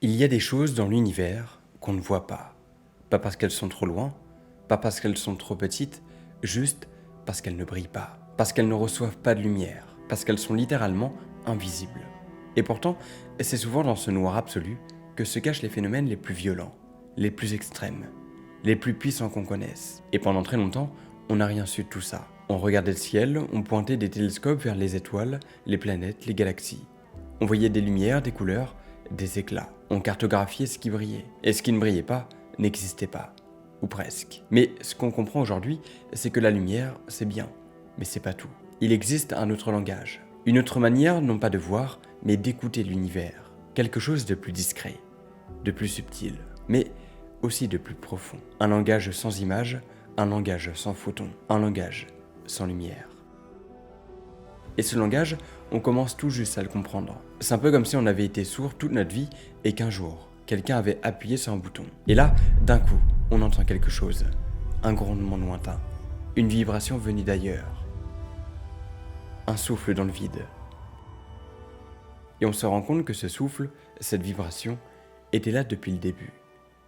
Il y a des choses dans l'univers qu'on ne voit pas. Pas parce qu'elles sont trop loin, pas parce qu'elles sont trop petites, juste parce qu'elles ne brillent pas, parce qu'elles ne reçoivent pas de lumière, parce qu'elles sont littéralement invisibles. Et pourtant, c'est souvent dans ce noir absolu que se cachent les phénomènes les plus violents, les plus extrêmes, les plus puissants qu'on connaisse. Et pendant très longtemps, on n'a rien su de tout ça. On regardait le ciel, on pointait des télescopes vers les étoiles, les planètes, les galaxies. On voyait des lumières, des couleurs, des éclats. On cartographiait ce qui brillait. Et ce qui ne brillait pas n'existait pas. Ou presque. Mais ce qu'on comprend aujourd'hui, c'est que la lumière, c'est bien. Mais c'est pas tout. Il existe un autre langage. Une autre manière, non pas de voir, mais d'écouter l'univers. Quelque chose de plus discret, de plus subtil, mais aussi de plus profond. Un langage sans image, un langage sans photons, un langage sans lumière. Et ce langage, on commence tout juste à le comprendre. C'est un peu comme si on avait été sourd toute notre vie et qu'un jour, quelqu'un avait appuyé sur un bouton. Et là, d'un coup, on entend quelque chose. Un grondement lointain. Une vibration venue d'ailleurs. Un souffle dans le vide. Et on se rend compte que ce souffle, cette vibration, était là depuis le début.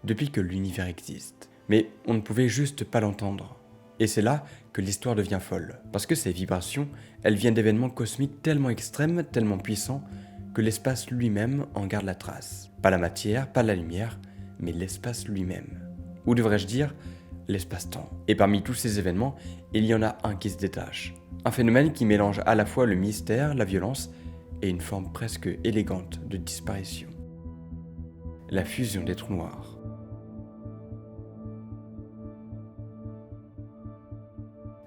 Depuis que l'univers existe. Mais on ne pouvait juste pas l'entendre. Et c'est là que l'histoire devient folle, parce que ces vibrations, elles viennent d'événements cosmiques tellement extrêmes, tellement puissants, que l'espace lui-même en garde la trace. Pas la matière, pas la lumière, mais l'espace lui-même. Ou devrais-je dire, l'espace-temps. Et parmi tous ces événements, il y en a un qui se détache. Un phénomène qui mélange à la fois le mystère, la violence, et une forme presque élégante de disparition. La fusion des trous noirs.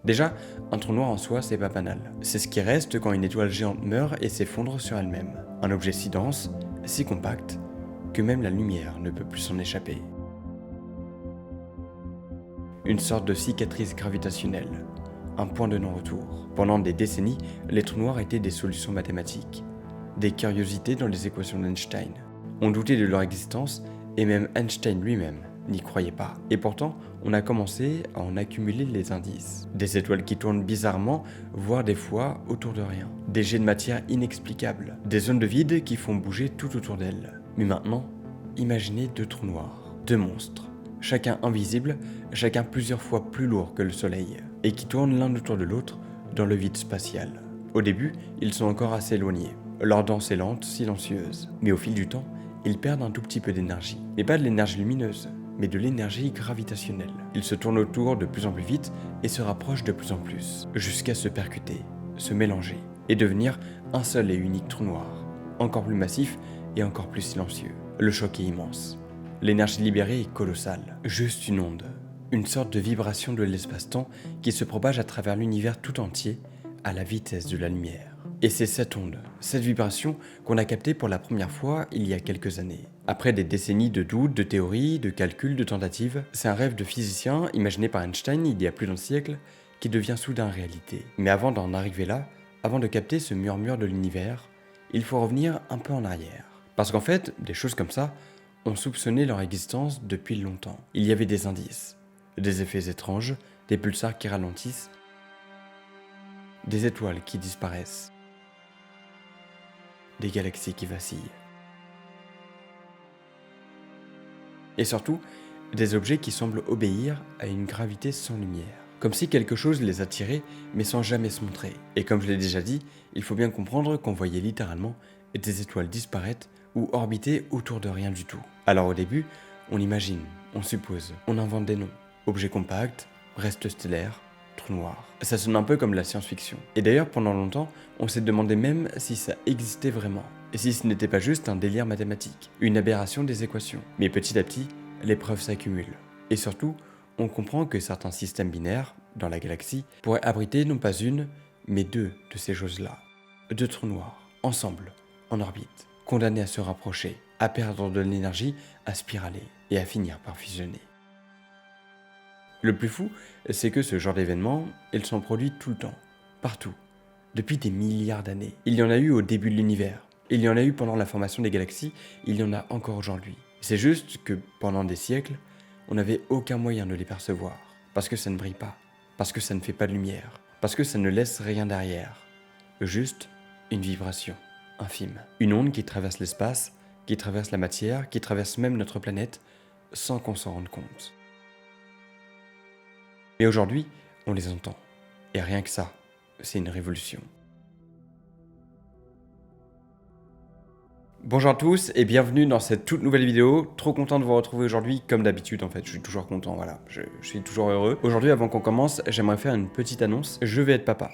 Déjà, un trou noir en soi, c'est pas banal. C'est ce qui reste quand une étoile géante meurt et s'effondre sur elle-même. Un objet si dense, si compact, que même la lumière ne peut plus s'en échapper. Une sorte de cicatrice gravitationnelle, un point de non-retour. Pendant des décennies, les trous noirs étaient des solutions mathématiques, des curiosités dans les équations d'Einstein. On doutait de leur existence et même Einstein lui-même n'y croyait pas. Et pourtant, on a commencé à en accumuler les indices. Des étoiles qui tournent bizarrement, voire des fois autour de rien. Des jets de matière inexplicables. Des zones de vide qui font bouger tout autour d'elles. Mais maintenant, imaginez deux trous noirs. Deux monstres. Chacun invisible, chacun plusieurs fois plus lourd que le Soleil. Et qui tournent l'un autour de l'autre dans le vide spatial. Au début, ils sont encore assez éloignés. Leur danse est lente, silencieuse. Mais au fil du temps, ils perdent un tout petit peu d'énergie. Mais pas de l'énergie lumineuse, mais de l'énergie gravitationnelle. Ils se tournent autour de plus en plus vite et se rapprochent de plus en plus, jusqu'à se percuter, se mélanger, et devenir un seul et unique trou noir, encore plus massif et encore plus silencieux. Le choc est immense. L'énergie libérée est colossale. Juste une onde, une sorte de vibration de l'espace-temps qui se propage à travers l'univers tout entier à la vitesse de la lumière. Et c'est cette onde, cette vibration qu'on a captée pour la première fois il y a quelques années. Après des décennies de doutes, de théories, de calculs, de tentatives, c'est un rêve de physicien imaginé par Einstein il y a plus d'un siècle qui devient soudain réalité. Mais avant d'en arriver là, avant de capter ce murmure de l'univers, il faut revenir un peu en arrière. Parce qu'en fait, des choses comme ça, on soupçonnait leur existence depuis longtemps. Il y avait des indices, des effets étranges, des pulsars qui ralentissent, des étoiles qui disparaissent, des galaxies qui vacillent. Et surtout, des objets qui semblent obéir à une gravité sans lumière. Comme si quelque chose les attirait, mais sans jamais se montrer. Et comme je l'ai déjà dit, il faut bien comprendre qu'on voyait littéralement des étoiles disparaître ou orbiter autour de rien du tout. Alors au début, on imagine, on suppose, on invente des noms. Objets compacts, restes stellaires, trous noirs. Ça sonne un peu comme la science-fiction. Et d'ailleurs, pendant longtemps, on s'est demandé même si ça existait vraiment. Et si ce n'était pas juste un délire mathématique, une aberration des équations. Mais petit à petit, les preuves s'accumulent. Et surtout, on comprend que certains systèmes binaires, dans la galaxie, pourraient abriter non pas une, mais deux de ces choses-là. Deux trous noirs, ensemble, en orbite, condamnés à se rapprocher, à perdre de l'énergie, à spiraler et à finir par fusionner. Le plus fou, c'est que ce genre d'événements, ils sont produits tout le temps, partout, depuis des milliards d'années. Il y en a eu au début de l'univers, il y en a eu pendant la formation des galaxies, il y en a encore aujourd'hui. C'est juste que pendant des siècles, on n'avait aucun moyen de les percevoir, parce que ça ne brille pas, parce que ça ne fait pas de lumière, parce que ça ne laisse rien derrière. Juste une vibration infime, une onde qui traverse l'espace qui traversent la matière, qui traversent même notre planète, sans qu'on s'en rende compte. Et aujourd'hui, on les entend. Et rien que ça, c'est une révolution. Bonjour à tous et bienvenue dans cette toute nouvelle vidéo. Trop content de vous retrouver aujourd'hui, comme d'habitude en fait, je suis toujours content, voilà, je suis toujours heureux. Aujourd'hui, avant qu'on commence, j'aimerais faire une petite annonce. Je vais être papa.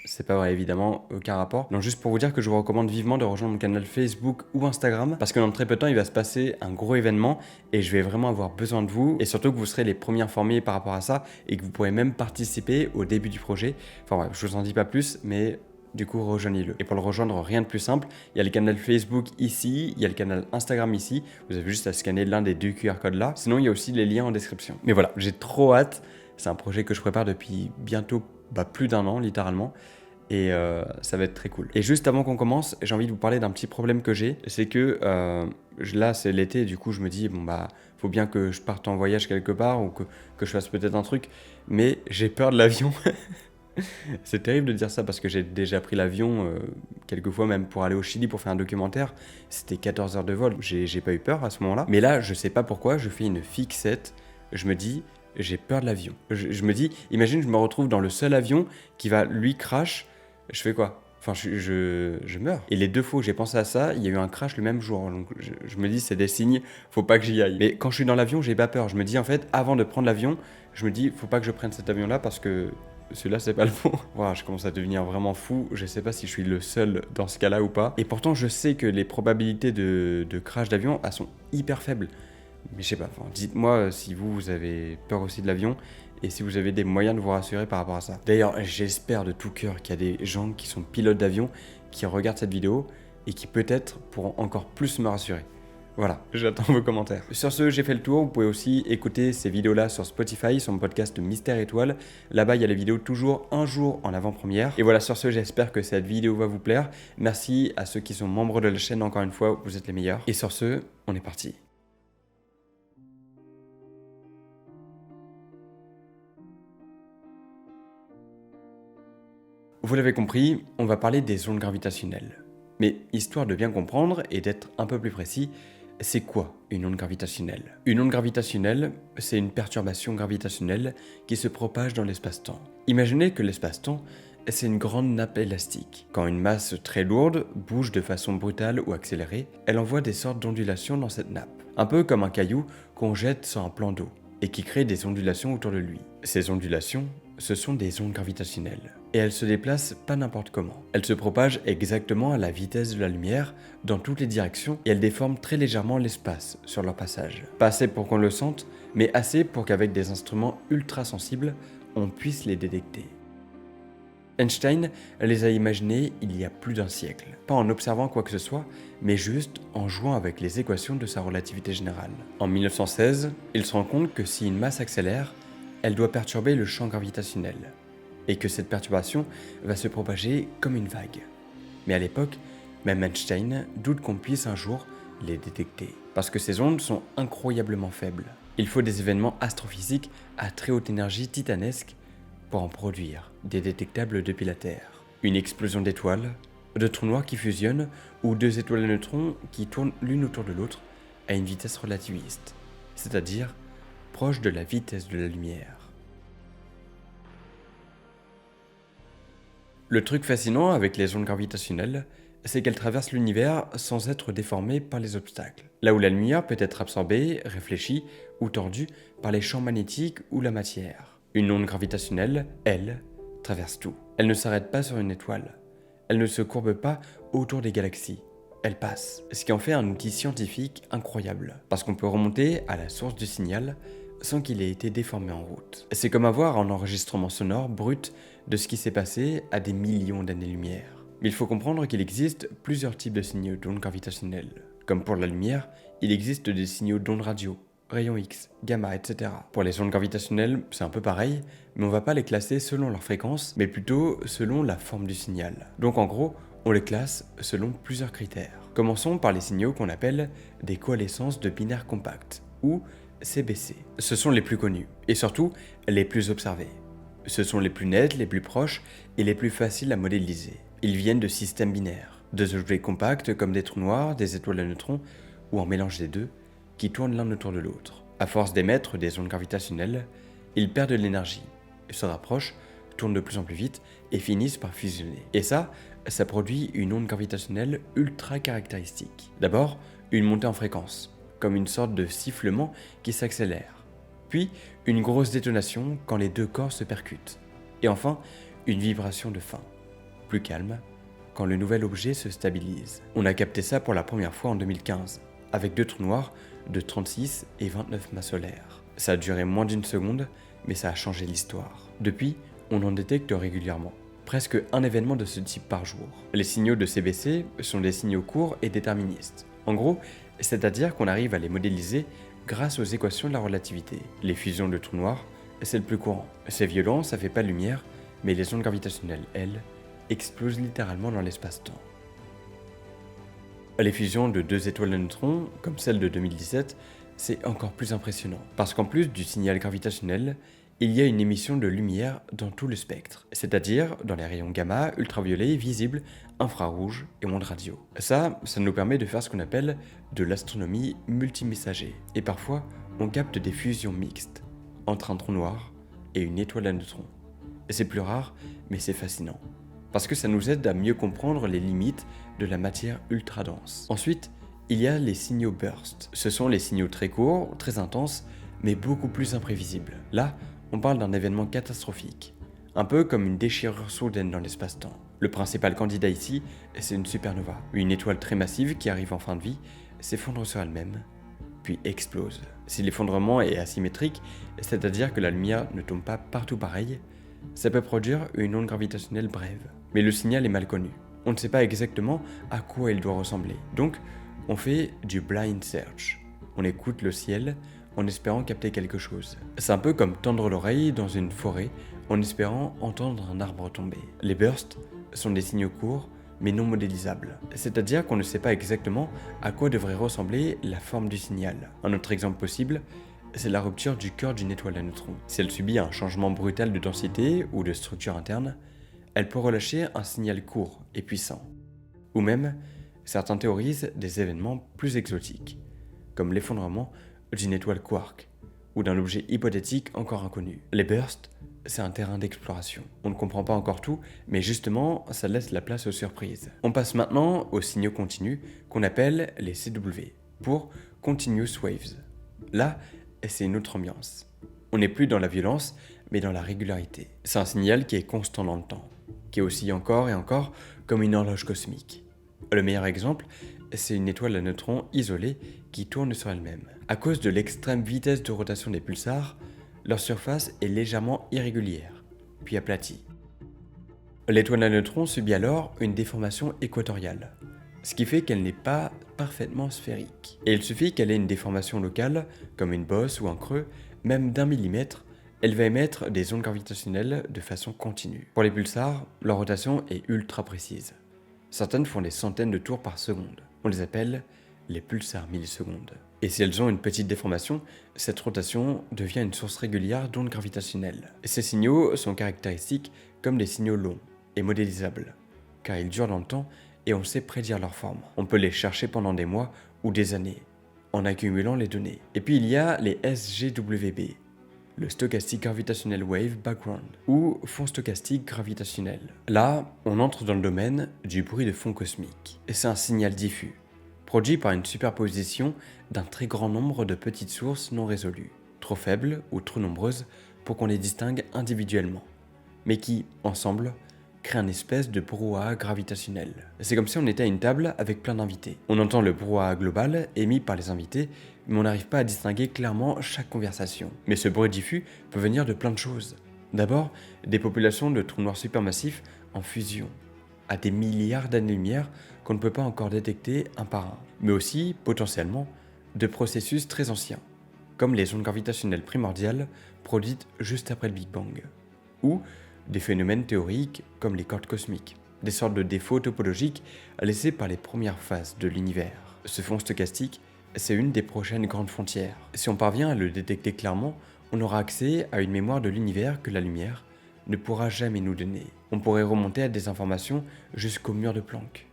C'est pas vrai, évidemment, aucun rapport. Non, juste pour vous dire que je vous recommande vivement de rejoindre mon canal Facebook ou Instagram, parce que dans très peu de temps, il va se passer un gros événement et je vais vraiment avoir besoin de vous, et surtout que vous serez les premiers informés par rapport à ça et que vous pourrez même participer au début du projet. Enfin bref, je vous en dis pas plus, mais du coup, rejoignez-le. Et pour le rejoindre, rien de plus simple. Il y a le canal Facebook ici, il y a le canal Instagram ici. Vous avez juste à scanner l'un des deux QR codes là. Sinon, il y a aussi les liens en description. Mais voilà, j'ai trop hâte. C'est un projet que je prépare depuis bientôt plus d'un an, littéralement. Et ça va être très cool. Et juste avant qu'on commence, j'ai envie de vous parler d'un petit problème que j'ai. C'est que là, c'est l'été, du coup, je me dis, faut bien que je parte en voyage quelque part ou que je fasse peut-être un truc. Mais j'ai peur de l'avion. C'est terrible de dire ça parce que j'ai déjà pris l'avion quelques fois même pour aller au Chili pour faire un documentaire. C'était 14 heures de vol. J'ai pas eu peur à ce moment-là. Mais là, je sais pas pourquoi, je fais une fixette. Je me dis, j'ai peur de l'avion. Je me dis, imagine, je me retrouve dans le seul avion qui va, lui, crash. Je fais quoi? Enfin, je meurs. Et les deux fois où j'ai pensé à ça, il y a eu un crash le même jour. Donc je me dis, c'est des signes, faut pas que j'y aille. Mais quand je suis dans l'avion, j'ai pas peur. Je me dis, en fait, avant de prendre l'avion, je me dis, faut pas que je prenne cet avion-là parce que celui-là, c'est pas le bon. Voilà, je commence à devenir vraiment fou. Je sais pas si je suis le seul dans ce cas-là ou pas. Et pourtant, je sais que les probabilités de crash d'avion, elles sont hyper faibles. Mais je sais pas, dites-moi si vous avez peur aussi de l'avion et si vous avez des moyens de vous rassurer par rapport à ça. D'ailleurs, j'espère de tout cœur qu'il y a des gens qui sont pilotes d'avion qui regardent cette vidéo et qui peut-être pourront encore plus me rassurer. Voilà, j'attends vos commentaires. Sur ce, j'ai fait le tour. Vous pouvez aussi écouter ces vidéos-là sur Spotify, sur mon podcast Mystère Étoile. Là-bas, il y a les vidéos toujours un jour en avant-première. Et voilà, sur ce, j'espère que cette vidéo va vous plaire. Merci à ceux qui sont membres de la chaîne, encore une fois, vous êtes les meilleurs. Et sur ce, on est parti. Vous l'avez compris, on va parler des ondes gravitationnelles. Mais histoire de bien comprendre et d'être un peu plus précis, c'est quoi une onde gravitationnelle? Une onde gravitationnelle, c'est une perturbation gravitationnelle qui se propage dans l'espace-temps. Imaginez que l'espace-temps, c'est une grande nappe élastique. Quand une masse très lourde bouge de façon brutale ou accélérée, elle envoie des sortes d'ondulations dans cette nappe. Un peu comme un caillou qu'on jette sur un plan d'eau et qui crée des ondulations autour de lui. Ces ondulations, ce sont des ondes gravitationnelles. Et elles se déplacent pas n'importe comment. Elles se propagent exactement à la vitesse de la lumière, dans toutes les directions, et elles déforment très légèrement l'espace sur leur passage. Pas assez pour qu'on le sente, mais assez pour qu'avec des instruments ultra sensibles, on puisse les détecter. Einstein les a imaginées il y a plus d'un siècle. Pas en observant quoi que ce soit, mais juste en jouant avec les équations de sa relativité générale. En 1916, il se rend compte que si une masse accélère, elle doit perturber le champ gravitationnel, et que cette perturbation va se propager comme une vague. Mais à l'époque, même Einstein doute qu'on puisse un jour les détecter, parce que ces ondes sont incroyablement faibles. Il faut des événements astrophysiques à très haute énergie titanesque pour en produire des détectables depuis la Terre. Une explosion d'étoiles, de trous noirs qui fusionnent, ou deux étoiles à neutrons qui tournent l'une autour de l'autre à une vitesse relativiste, c'est-à-dire proche de la vitesse de la lumière. Le truc fascinant avec les ondes gravitationnelles, c'est qu'elles traversent l'univers sans être déformées par les obstacles. Là où la lumière peut être absorbée, réfléchie ou tordue par les champs magnétiques ou la matière. Une onde gravitationnelle, elle, traverse tout. Elle ne s'arrête pas sur une étoile. Elle ne se courbe pas autour des galaxies. Elle passe, ce qui en fait un outil scientifique incroyable, parce qu'on peut remonter à la source du signal sans qu'il ait été déformé en route. C'est comme avoir un enregistrement sonore brut de ce qui s'est passé à des millions d'années-lumière. Mais il faut comprendre qu'il existe plusieurs types de signaux d'ondes gravitationnelles. Comme pour la lumière, il existe des signaux d'ondes radio, rayons X, gamma, etc. Pour les ondes gravitationnelles, c'est un peu pareil, mais on va pas les classer selon leur fréquence, mais plutôt selon la forme du signal. Donc en gros, on les classe selon plusieurs critères. Commençons par les signaux qu'on appelle des coalescences de binaires compacts, ou CBC. Ce sont les plus connus, et surtout les plus observés. Ce sont les plus nets, les plus proches, et les plus faciles à modéliser. Ils viennent de systèmes binaires. Deux objets compacts comme des trous noirs, des étoiles à neutrons, ou un mélange des deux, qui tournent l'un autour de l'autre. À force d'émettre des ondes gravitationnelles, ils perdent de l'énergie, se rapprochent, tournent de plus en plus vite et finissent par fusionner. Et ça produit une onde gravitationnelle ultra caractéristique. D'abord, une montée en fréquence, comme une sorte de sifflement qui s'accélère. Puis, une grosse détonation quand les deux corps se percutent. Et enfin, une vibration de fin, plus calme, quand le nouvel objet se stabilise. On a capté ça pour la première fois en 2015, avec deux trous noirs de 36 et 29 masses solaires. Ça a duré moins d'une seconde, mais ça a changé l'histoire. Depuis, on en détecte régulièrement. Presque un événement de ce type par jour. Les signaux de CBC sont des signaux courts et déterministes. En gros, c'est-à-dire qu'on arrive à les modéliser grâce aux équations de la relativité. Les fusions de trous noirs, c'est le plus courant. C'est violent, ça fait pas de lumière, mais les ondes gravitationnelles, elles, explosent littéralement dans l'espace-temps. Les fusions de deux étoiles à neutrons, comme celle de 2017, c'est encore plus impressionnant. Parce qu'en plus du signal gravitationnel, il y a une émission de lumière dans tout le spectre, c'est-à-dire dans les rayons gamma, ultraviolets, visibles, infrarouges et ondes radio. Ça nous permet de faire ce qu'on appelle de l'astronomie multimessager. Et parfois, on capte des fusions mixtes entre un trou noir et une étoile à neutrons. C'est plus rare, mais c'est fascinant. Parce que ça nous aide à mieux comprendre les limites de la matière ultra dense. Ensuite, il y a les signaux burst. Ce sont les signaux très courts, très intenses, mais beaucoup plus imprévisibles. Là, on parle d'un événement catastrophique, un peu comme une déchirure soudaine dans l'espace-temps. Le principal candidat ici, c'est une supernova, une étoile très massive qui arrive en fin de vie, s'effondre sur elle-même, puis explose. Si l'effondrement est asymétrique, c'est-à-dire que la lumière ne tombe pas partout pareil, ça peut produire une onde gravitationnelle brève. Mais le signal est mal connu. On ne sait pas exactement à quoi il doit ressembler. Donc, on fait du blind search. On écoute le ciel en espérant capter quelque chose. C'est un peu comme tendre l'oreille dans une forêt en espérant entendre un arbre tomber. Les bursts sont des signaux courts mais non modélisables. C'est-à-dire qu'on ne sait pas exactement à quoi devrait ressembler la forme du signal. Un autre exemple possible, c'est la rupture du cœur d'une étoile à neutrons. Si elle subit un changement brutal de densité ou de structure interne, elle peut relâcher un signal court et puissant. Ou même, certains théorisent des événements plus exotiques, comme l'effondrement d'une étoile quark ou d'un objet hypothétique encore inconnu. Les bursts, c'est un terrain d'exploration. On ne comprend pas encore tout, mais justement, ça laisse la place aux surprises. On passe maintenant aux signaux continus qu'on appelle les CW, pour Continuous Waves. Là, c'est une autre ambiance. On n'est plus dans la violence, mais dans la régularité. C'est un signal qui est constant dans le temps, qui oscille encore et encore comme une horloge cosmique. Le meilleur exemple, c'est une étoile à neutrons isolée qui tourne sur elle-même. À cause de l'extrême vitesse de rotation des pulsars, leur surface est légèrement irrégulière, puis aplatie. L'étoile à neutrons subit alors une déformation équatoriale, ce qui fait qu'elle n'est pas parfaitement sphérique. Et il suffit qu'elle ait une déformation locale, comme une bosse ou un creux, même d'1 millimètre, elle va émettre des ondes gravitationnelles de façon continue. Pour les pulsars, leur rotation est ultra précise. Certaines font des centaines de tours par seconde. On les appelle les pulsars millisecondes. Et si elles ont une petite déformation, cette rotation devient une source régulière d'ondes gravitationnelles. Ces signaux sont caractéristiques comme des signaux longs et modélisables, car ils durent dans le temps et on sait prédire leur forme. On peut les chercher pendant des mois ou des années, en accumulant les données. Et puis il y a les SGWB, le Stochastic Gravitational Wave Background, ou fond stochastique gravitationnel. Là, on entre dans le domaine du bruit de fond cosmique. Et c'est un signal diffus, produit par une superposition d'un très grand nombre de petites sources non résolues, trop faibles ou trop nombreuses pour qu'on les distingue individuellement, mais qui, ensemble, créent une espèce de brouhaha gravitationnel. C'est comme si on était à une table avec plein d'invités. On entend le brouhaha global émis par les invités, mais on n'arrive pas à distinguer clairement chaque conversation. Mais ce bruit diffus peut venir de plein de choses. D'abord, des populations de trous noirs supermassifs en fusion, à des milliards d'années-lumière qu'on ne peut pas encore détecter un par un. Mais aussi, potentiellement, de processus très anciens, comme les ondes gravitationnelles primordiales produites juste après le Big Bang, ou des phénomènes théoriques comme les cordes cosmiques, des sortes de défauts topologiques laissés par les premières phases de l'univers. Ce fond stochastique, c'est une des prochaines grandes frontières. Si on parvient à le détecter clairement, on aura accès à une mémoire de l'univers que la lumière ne pourra jamais nous donner. On pourrait remonter à des informations jusqu'au mur de Planck,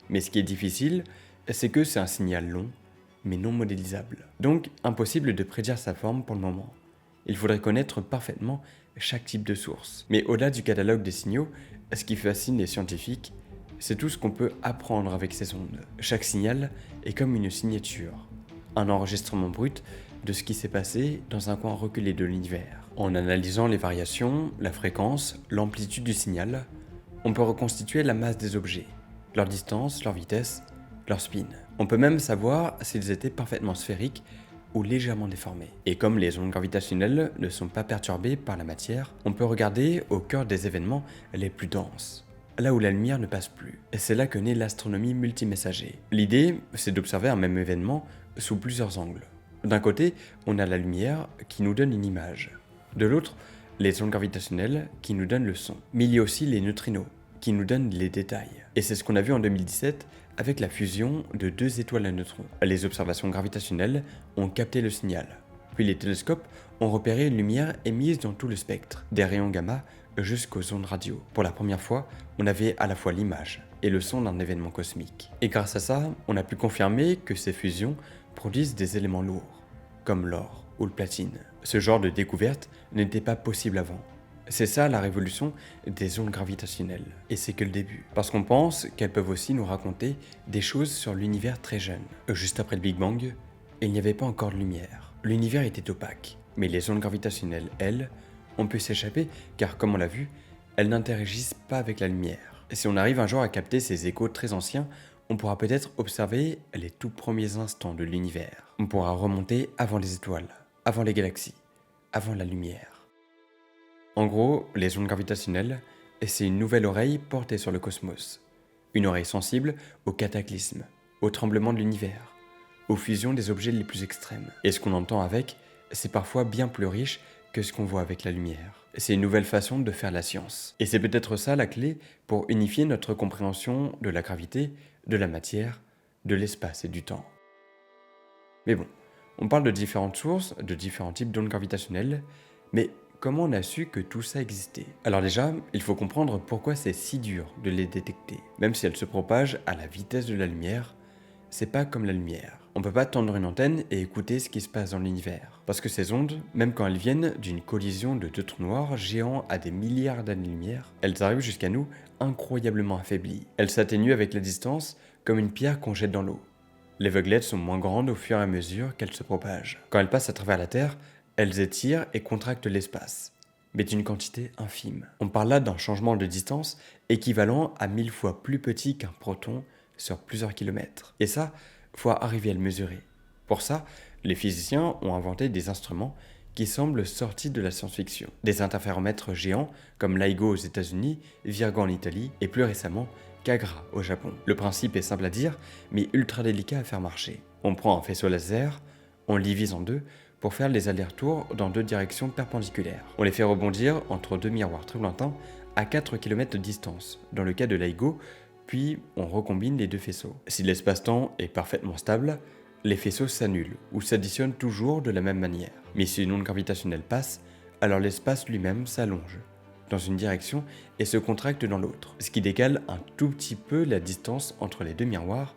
Mais ce qui est difficile, c'est que c'est un signal long, mais non modélisable. Donc impossible de prédire sa forme pour le moment. Il faudrait connaître parfaitement chaque type de source. Mais au-delà du catalogue des signaux, ce qui fascine les scientifiques, c'est tout ce qu'on peut apprendre avec ces ondes. Chaque signal est comme une signature, un enregistrement brut de ce qui s'est passé dans un coin reculé de l'univers. En analysant les variations, la fréquence, l'amplitude du signal, on peut reconstituer la masse des objets, leur distance, leur vitesse, leur spin. On peut même savoir s'ils étaient parfaitement sphériques ou légèrement déformés. Et comme les ondes gravitationnelles ne sont pas perturbées par la matière, on peut regarder au cœur des événements les plus denses, là où la lumière ne passe plus. Et c'est là que naît l'astronomie multimessager. L'idée, c'est d'observer un même événement sous plusieurs angles. D'un côté, on a la lumière qui nous donne une image. De l'autre, les ondes gravitationnelles qui nous donnent le son. Mais il y a aussi les neutrinos qui nous donnent les détails. Et c'est ce qu'on a vu en 2017 avec la fusion de 2 étoiles à neutrons. Les observations gravitationnelles ont capté le signal. Puis les télescopes ont repéré une lumière émise dans tout le spectre, des rayons gamma jusqu'aux ondes radio. Pour la première fois, on avait à la fois l'image et le son d'un événement cosmique. Et grâce à ça, on a pu confirmer que ces fusions produisent des éléments lourds, comme l'or ou le platine. Ce genre de découverte n'était pas possible avant. C'est ça la révolution des ondes gravitationnelles. Et c'est que le début. Parce qu'on pense qu'elles peuvent aussi nous raconter des choses sur l'univers très jeune. Juste après le Big Bang, il n'y avait pas encore de lumière. L'univers était opaque. Mais les ondes gravitationnelles, elles, ont pu s'échapper car, comme on l'a vu, elles n'interagissent pas avec la lumière. Et si on arrive un jour à capter ces échos très anciens, on pourra peut-être observer les tout premiers instants de l'univers. On pourra remonter avant les étoiles, avant les galaxies, avant la lumière. En gros, les ondes gravitationnelles, c'est une nouvelle oreille portée sur le cosmos. Une oreille sensible aux cataclysmes, aux tremblements de l'univers, aux fusions des objets les plus extrêmes. Et ce qu'on entend avec, c'est parfois bien plus riche que ce qu'on voit avec la lumière. C'est une nouvelle façon de faire la science. Et c'est peut-être ça la clé pour unifier notre compréhension de la gravité, de la matière, de l'espace et du temps. Mais bon, on parle de différentes sources, de différents types d'ondes gravitationnelles, mais comment on a su que tout ça existait? Alors déjà, il faut comprendre pourquoi c'est si dur de les détecter. Même si elles se propagent à la vitesse de la lumière, c'est pas comme la lumière. On peut pas tendre une antenne et écouter ce qui se passe dans l'univers. Parce que ces ondes, même quand elles viennent d'une collision de 2 trous noirs géants à des milliards d'années-lumière, elles arrivent jusqu'à nous incroyablement affaiblies. Elles s'atténuent avec la distance comme une pierre qu'on jette dans l'eau. Les vaguelettes sont moins grandes au fur et à mesure qu'elles se propagent. Quand elles passent à travers la Terre, elles étirent et contractent l'espace, mais d'une quantité infime. On parle là d'un changement de distance équivalent à 1000 fois plus petit qu'un proton sur plusieurs kilomètres. Et ça, faut arriver à le mesurer. Pour ça, les physiciens ont inventé des instruments qui semblent sortis de la science-fiction. Des interféromètres géants comme LIGO aux États-Unis, Virgo en Italie et plus récemment Kagra au Japon. Le principe est simple à dire, mais ultra délicat à faire marcher. On prend un faisceau laser, on le divise en deux pour faire les allers-retours dans 2 directions perpendiculaires. On les fait rebondir entre 2 miroirs très lointains à 4 km de distance, dans le cas de LIGO, puis on recombine les 2 faisceaux. Si l'espace-temps est parfaitement stable, les faisceaux s'annulent ou s'additionnent toujours de la même manière. Mais si une onde gravitationnelle passe, alors l'espace lui-même s'allonge dans une direction et se contracte dans l'autre, ce qui décale un tout petit peu la distance entre les 2 miroirs,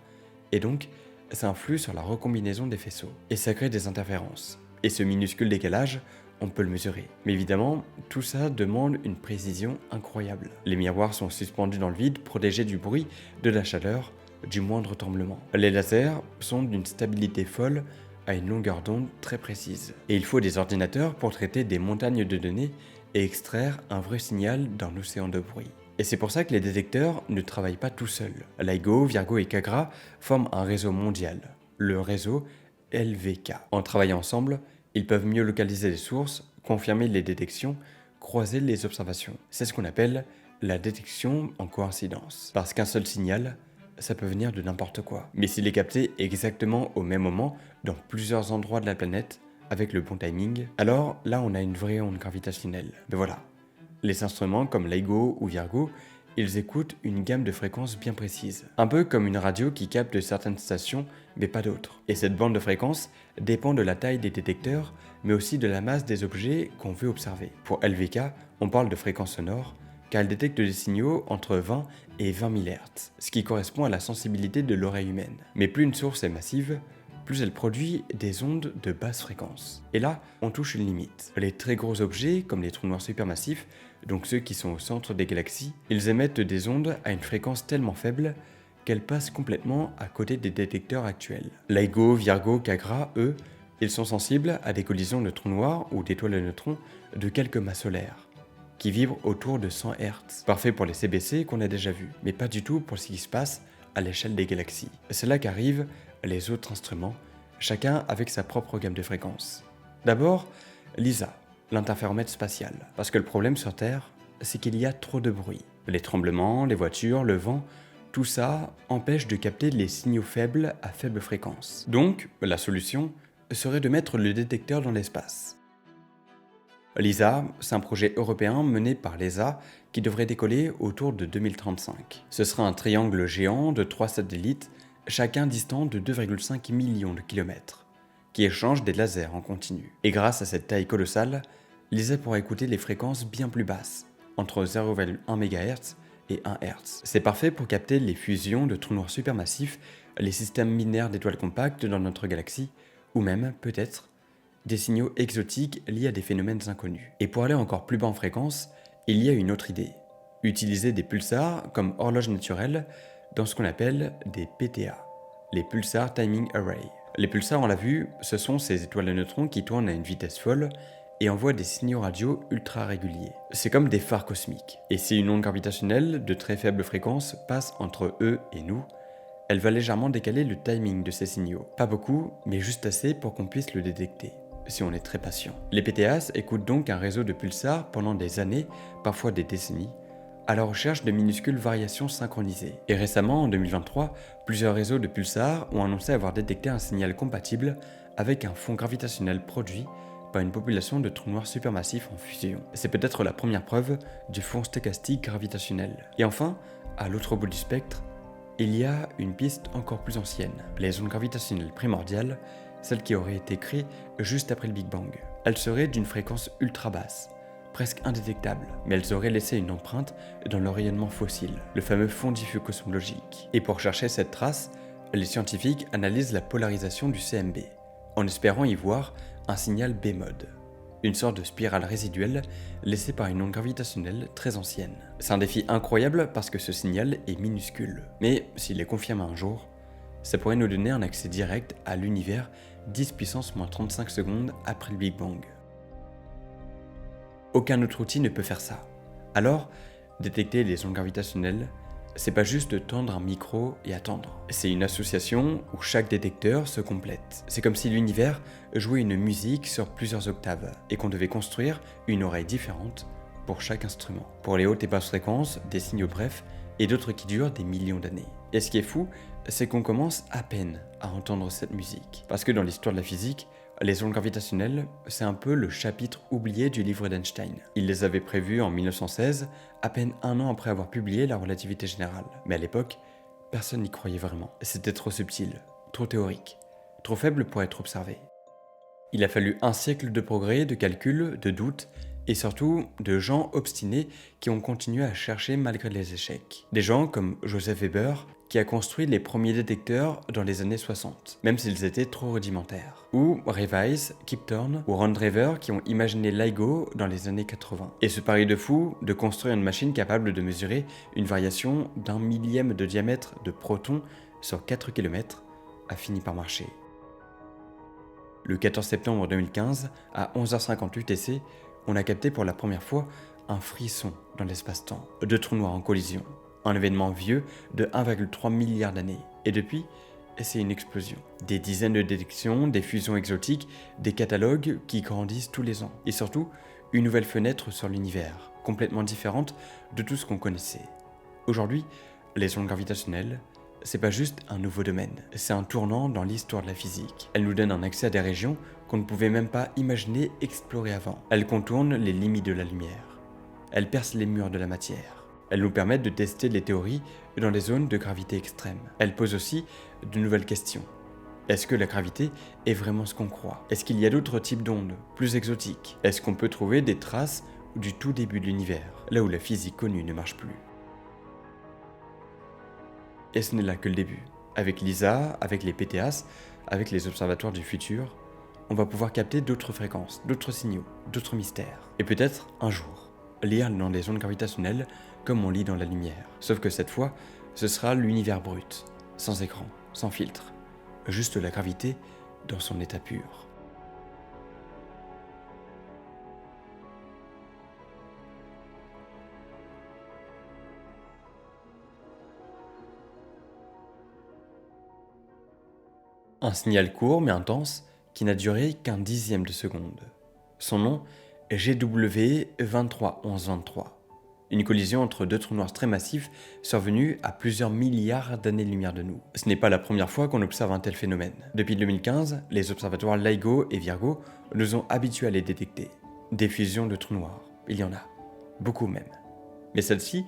et donc ça influe sur la recombinaison des faisceaux, et ça crée des interférences. Et ce minuscule décalage, on peut le mesurer. Mais évidemment, tout ça demande une précision incroyable. Les miroirs sont suspendus dans le vide, protégés du bruit, de la chaleur, du moindre tremblement. Les lasers sont d'une stabilité folle à une longueur d'onde très précise. Et il faut des ordinateurs pour traiter des montagnes de données et extraire un vrai signal d'un océan de bruit. Et c'est pour ça que les détecteurs ne travaillent pas tout seuls. LIGO, Virgo et Kagra forment un réseau mondial, le réseau LVK. En travaillant ensemble, ils peuvent mieux localiser les sources, confirmer les détections, croiser les observations. C'est ce qu'on appelle la détection en coïncidence. Parce qu'un seul signal, ça peut venir de n'importe quoi. Mais s'il est capté exactement au même moment, dans plusieurs endroits de la planète, avec le bon timing, alors là on a une vraie onde gravitationnelle. Mais voilà, les instruments comme LIGO ou Virgo, ils écoutent une gamme de fréquences bien précises. Un peu comme une radio qui capte certaines stations, mais pas d'autres. Et cette bande de fréquences dépend de la taille des détecteurs, mais aussi de la masse des objets qu'on veut observer. Pour LVK, on parle de fréquences sonores, car elle détecte des signaux entre 20 et 20 000 Hz, ce qui correspond à la sensibilité de l'oreille humaine. Mais plus une source est massive, plus elle produit des ondes de basse fréquence. Et là, on touche une limite. Les très gros objets, comme les trous noirs supermassifs, donc ceux qui sont au centre des galaxies, ils émettent des ondes à une fréquence tellement faible qu'elles passent complètement à côté des détecteurs actuels. LIGO, Virgo, Cagra, eux, ils sont sensibles à des collisions de trous noirs ou d'étoiles de neutrons de quelques masses solaires, qui vibrent autour de 100 Hz. Parfait pour les CBC qu'on a déjà vus, mais pas du tout pour ce qui se passe à l'échelle des galaxies. C'est là qu'arrivent les autres instruments, chacun avec sa propre gamme de fréquences. D'abord, LISA, l'interféromètre spatial. Parce que le problème sur Terre, c'est qu'il y a trop de bruit. Les tremblements, les voitures, le vent, tout ça empêche de capter les signaux faibles à faible fréquence. Donc, la solution serait de mettre le détecteur dans l'espace. LISA, c'est un projet européen mené par l'ESA qui devrait décoller autour de 2035. Ce sera un triangle géant de 3 satellites, chacun distant de 2,5 millions de kilomètres, qui échangent des lasers en continu. Et grâce à cette taille colossale, LISA pourra écouter les fréquences bien plus basses, entre 0,1 MHz et 1 Hz. C'est parfait pour capter les fusions de trous noirs supermassifs, les systèmes binaires d'étoiles compactes dans notre galaxie, ou même, peut-être, des signaux exotiques liés à des phénomènes inconnus. Et pour aller encore plus bas en fréquence, il y a une autre idée. Utiliser des pulsars comme horloge naturelle dans ce qu'on appelle des PTA, les Pulsar Timing Array. Les pulsars, on l'a vu, ce sont ces étoiles de neutrons qui tournent à une vitesse folle et envoient des signaux radio ultra réguliers. C'est comme des phares cosmiques. Et si une onde gravitationnelle de très faible fréquence passe entre eux et nous, elle va légèrement décaler le timing de ces signaux. Pas beaucoup, mais juste assez pour qu'on puisse le détecter, si on est très patient. Les PTAs écoutent donc un réseau de pulsars pendant des années, parfois des décennies, à la recherche de minuscules variations synchronisées. Et récemment, en 2023, plusieurs réseaux de pulsars ont annoncé avoir détecté un signal compatible avec un fond gravitationnel produit par une population de trous noirs supermassifs en fusion. C'est peut-être la première preuve du fond stochastique gravitationnel. Et enfin, à l'autre bout du spectre, il y a une piste encore plus ancienne, les ondes gravitationnelles primordiales, celles qui auraient été créées juste après le Big Bang. Elles seraient d'une fréquence ultra basse, presque indétectable, mais elles auraient laissé une empreinte dans le rayonnement fossile, le fameux fond diffus cosmologique. Et pour chercher cette trace, les scientifiques analysent la polarisation du CMB, en espérant y voir un signal B-mode, une sorte de spirale résiduelle laissée par une onde gravitationnelle très ancienne. C'est un défi incroyable parce que ce signal est minuscule, mais s'il est confirmé un jour, ça pourrait nous donner un accès direct à l'univers 10 puissance moins 35 secondes après le Big Bang. Aucun autre outil ne peut faire ça. Alors, détecter les ondes gravitationnelles, c'est pas juste de tendre un micro et attendre. C'est une association où chaque détecteur se complète. C'est comme si l'univers jouait une musique sur plusieurs octaves et qu'on devait construire une oreille différente pour chaque instrument. Pour les hautes et basses fréquences, des signaux brefs et d'autres qui durent des millions d'années. Et ce qui est fou, c'est qu'on commence à peine à entendre cette musique. Parce que dans l'histoire de la physique, les ondes gravitationnelles, c'est un peu le chapitre oublié du livre d'Einstein. Il les avait prévues en 1916, à peine un an après avoir publié la relativité générale. Mais à l'époque, personne n'y croyait vraiment. C'était trop subtil, trop théorique, trop faible pour être observé. Il a fallu un siècle de progrès, de calculs, de doutes, et surtout de gens obstinés qui ont continué à chercher malgré les échecs. Des gens comme Joseph Weber, qui a construit les premiers détecteurs dans les années 60, même s'ils étaient trop rudimentaires. Ou Ray Weiss, Kip Thorne ou Ron Driver qui ont imaginé LIGO dans les années 80. Et ce pari de fou de construire une machine capable de mesurer une variation d'1 millième de diamètre de protons sur 4 km a fini par marcher. Le 14 septembre 2015, à 11h50 UTC, on a capté pour la première fois un frisson dans l'espace-temps, deux trous noirs en collision. Un événement vieux de 1,3 milliard d'années. Et depuis, c'est une explosion. Des dizaines de détections, des fusions exotiques, des catalogues qui grandissent tous les ans. Et surtout, une nouvelle fenêtre sur l'univers, complètement différente de tout ce qu'on connaissait. Aujourd'hui, les ondes gravitationnelles, c'est pas juste un nouveau domaine, c'est un tournant dans l'histoire de la physique. Elles nous donnent un accès à des régions qu'on ne pouvait même pas imaginer explorer avant. Elles contournent les limites de la lumière. Elles percent les murs de la matière. Elles nous permettent de tester les théories dans les zones de gravité extrême. Elles posent aussi de nouvelles questions. Est-ce que la gravité est vraiment ce qu'on croit? Est-ce qu'il y a d'autres types d'ondes, plus exotiques? Est-ce qu'on peut trouver des traces du tout début de l'univers, là où la physique connue ne marche plus. Et ce n'est là que le début. Avec LISA, avec les PTAS, avec les observatoires du futur, on va pouvoir capter d'autres fréquences, d'autres signaux, d'autres mystères. Et peut-être, un jour, lire dans les ondes gravitationnelles comme on lit dans la lumière. Sauf que cette fois, ce sera l'univers brut, sans écran, sans filtre, juste la gravité dans son état pur. Un signal court mais intense qui n'a duré qu'un dixième de seconde. Son nom est GW231123. Une collision entre deux trous noirs très massifs survenue à plusieurs milliards d'années-lumière de nous. Ce n'est pas la première fois qu'on observe un tel phénomène. Depuis 2015, les observatoires LIGO et Virgo nous ont habitués à les détecter. Des fusions de trous noirs, il y en a. Beaucoup même. Mais celle-ci,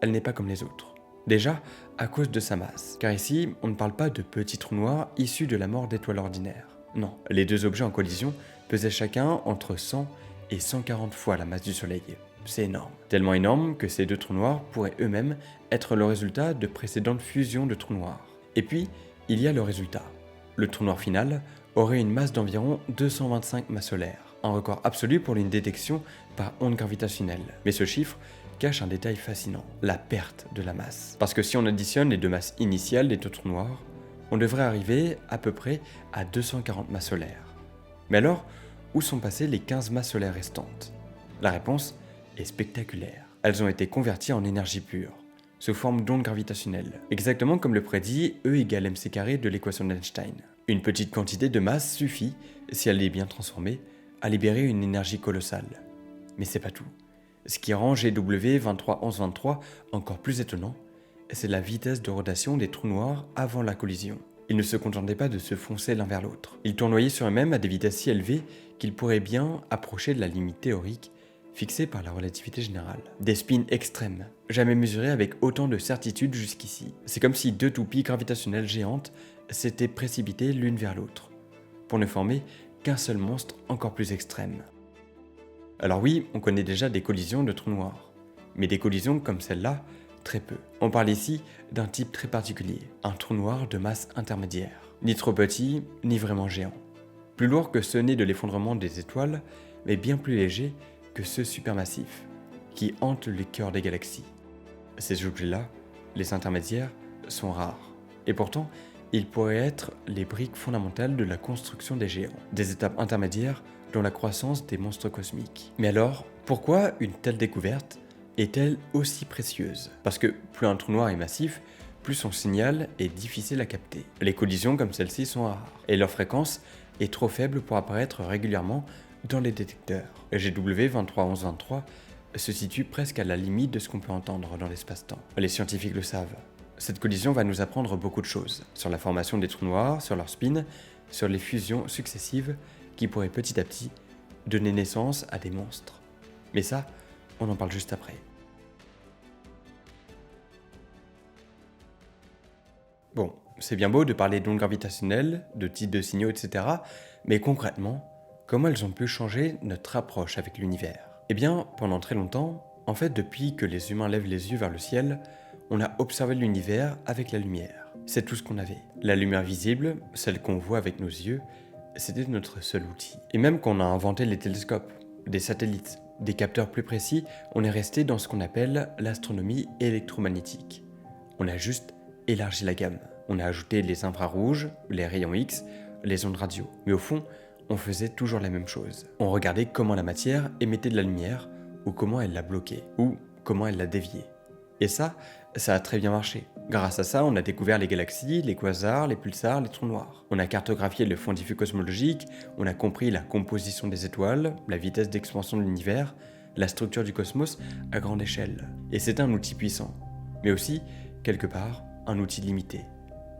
elle n'est pas comme les autres. Déjà, à cause de sa masse. Car ici, on ne parle pas de petits trous noirs issus de la mort d'étoiles ordinaires. Non, les deux objets en collision pesaient chacun entre 100 et 140 fois la masse du Soleil. C'est énorme. Tellement énorme que ces deux trous noirs pourraient eux-mêmes être le résultat de précédentes fusions de trous noirs. Et puis, il y a le résultat. Le trou noir final aurait une masse d'environ 225 masses solaires. Un record absolu pour une détection par onde gravitationnelle. Mais ce chiffre cache un détail fascinant, la perte de la masse. Parce que si on additionne les deux masses initiales des deux trous noirs, on devrait arriver à peu près à 240 masses solaires. Mais alors, où sont passées les 15 masses solaires restantes? La réponse est spectaculaire. Elles ont été converties en énergie pure, sous forme d'ondes gravitationnelles, exactement comme le prédit E égale mc² de l'équation d'Einstein. Une petite quantité de masse suffit, si elle est bien transformée, à libérer une énergie colossale. Mais c'est pas tout. Ce qui rend GW231123 encore plus étonnant, c'est la vitesse de rotation des trous noirs avant la collision. Ils ne se contentaient pas de se foncer l'un vers l'autre. Ils tournoyaient sur eux-mêmes à des vitesses si élevées qu'ils pourraient bien approcher de la limite théorique fixée par la relativité générale. Des spins extrêmes, jamais mesurés avec autant de certitude jusqu'ici. C'est comme si deux toupies gravitationnelles géantes s'étaient précipitées l'une vers l'autre, pour ne former qu'un seul monstre encore plus extrême. Alors oui, on connaît déjà des collisions de trous noirs, mais des collisions comme celle-là, très peu. On parle ici d'un type très particulier, un trou noir de masse intermédiaire, ni trop petit, ni vraiment géant. Plus lourd que ceux nés de l'effondrement des étoiles, mais bien plus léger que ceux supermassifs, qui hantent les cœurs des galaxies. Ces objets-là, les intermédiaires, sont rares, et pourtant, ils pourraient être les briques fondamentales de la construction des géants, des étapes intermédiaires dans la croissance des monstres cosmiques. Mais alors, pourquoi une telle découverte est-elle aussi précieuse? Parce que plus un trou noir est massif, plus son signal est difficile à capter. Les collisions comme celle-ci sont rares, et leur fréquence est trop faible pour apparaître régulièrement dans les détecteurs. GW231123 se situe presque à la limite de ce qu'on peut entendre dans l'espace-temps. Les scientifiques le savent. Cette collision va nous apprendre beaucoup de choses, sur la formation des trous noirs, sur leur spin, sur les fusions successives qui pourraient petit à petit donner naissance à des monstres. Mais ça, on en parle juste après. Bon, c'est bien beau de parler d'ondes gravitationnelles, de types de signaux, etc. Mais concrètement, comment elles ont pu changer notre approche avec l'univers? Eh bien, pendant très longtemps, en fait depuis que les humains lèvent les yeux vers le ciel, on a observé l'univers avec la lumière. C'est tout ce qu'on avait. La lumière visible, celle qu'on voit avec nos yeux, c'était notre seul outil. Et même quand on a inventé les télescopes, des satellites, des capteurs plus précis, on est resté dans ce qu'on appelle l'astronomie électromagnétique. On a juste élargi la gamme. On a ajouté les infrarouges, les rayons X, les ondes radio. Mais au fond, on faisait toujours la même chose. On regardait comment la matière émettait de la lumière, ou comment elle la bloquait, ou comment elle la déviait. Et ça a très bien marché. Grâce à ça, on a découvert les galaxies, les quasars, les pulsars, les trous noirs. On a cartographié le fond diffus cosmologique, on a compris la composition des étoiles, la vitesse d'expansion de l'univers, la structure du cosmos à grande échelle. Et c'est un outil puissant, mais aussi, quelque part, un outil limité.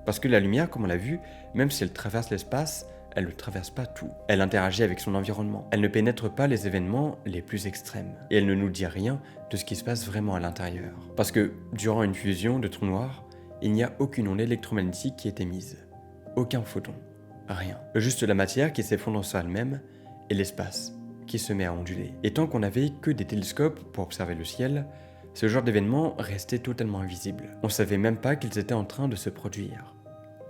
Parce que la lumière, comme on l'a vu, même si elle traverse l'espace, elle ne traverse pas tout. Elle interagit avec son environnement. Elle ne pénètre pas les événements les plus extrêmes. Et elle ne nous dit rien de ce qui se passe vraiment à l'intérieur. Parce que, durant une fusion de trous noirs, il n'y a aucune onde électromagnétique qui est émise. Aucun photon. Rien. Juste la matière qui s'effondre sur elle-même et l'espace qui se met à onduler. Et tant qu'on n'avait que des télescopes pour observer le ciel, ce genre d'événement restait totalement invisible. On savait même pas qu'ils étaient en train de se produire.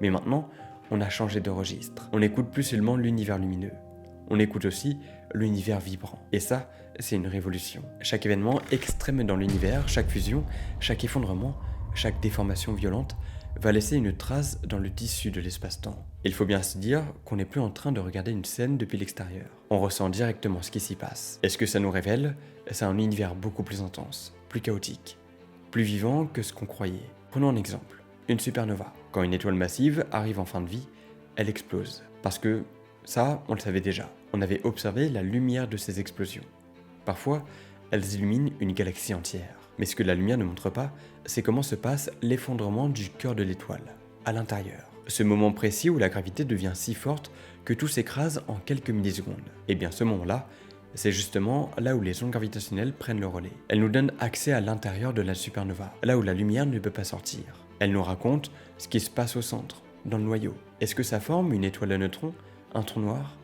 Mais maintenant, on a changé de registre. On n'écoute plus seulement l'univers lumineux. On écoute aussi l'univers vibrant. Et ça, c'est une révolution. Chaque événement extrême dans l'univers, chaque fusion, chaque effondrement, chaque déformation violente va laisser une trace dans le tissu de l'espace-temps. Il faut bien se dire qu'on n'est plus en train de regarder une scène depuis l'extérieur. On ressent directement ce qui s'y passe. Et ce que ça nous révèle, c'est un univers beaucoup plus intense, plus chaotique, plus vivant que ce qu'on croyait. Prenons un exemple, une supernova. Quand une étoile massive arrive en fin de vie, elle explose. Parce que ça, on le savait déjà. On avait observé la lumière de ces explosions. Parfois, elles illuminent une galaxie entière. Mais ce que la lumière ne montre pas, c'est comment se passe l'effondrement du cœur de l'étoile, à l'intérieur. Ce moment précis où la gravité devient si forte que tout s'écrase en quelques millisecondes. Et bien ce moment-là, c'est justement là où les ondes gravitationnelles prennent le relais. Elles nous donnent accès à l'intérieur de la supernova, là où la lumière ne peut pas sortir. Elles nous racontent ce qui se passe au centre, dans le noyau. Est-ce que ça forme une étoile à neutrons, un trou noir ?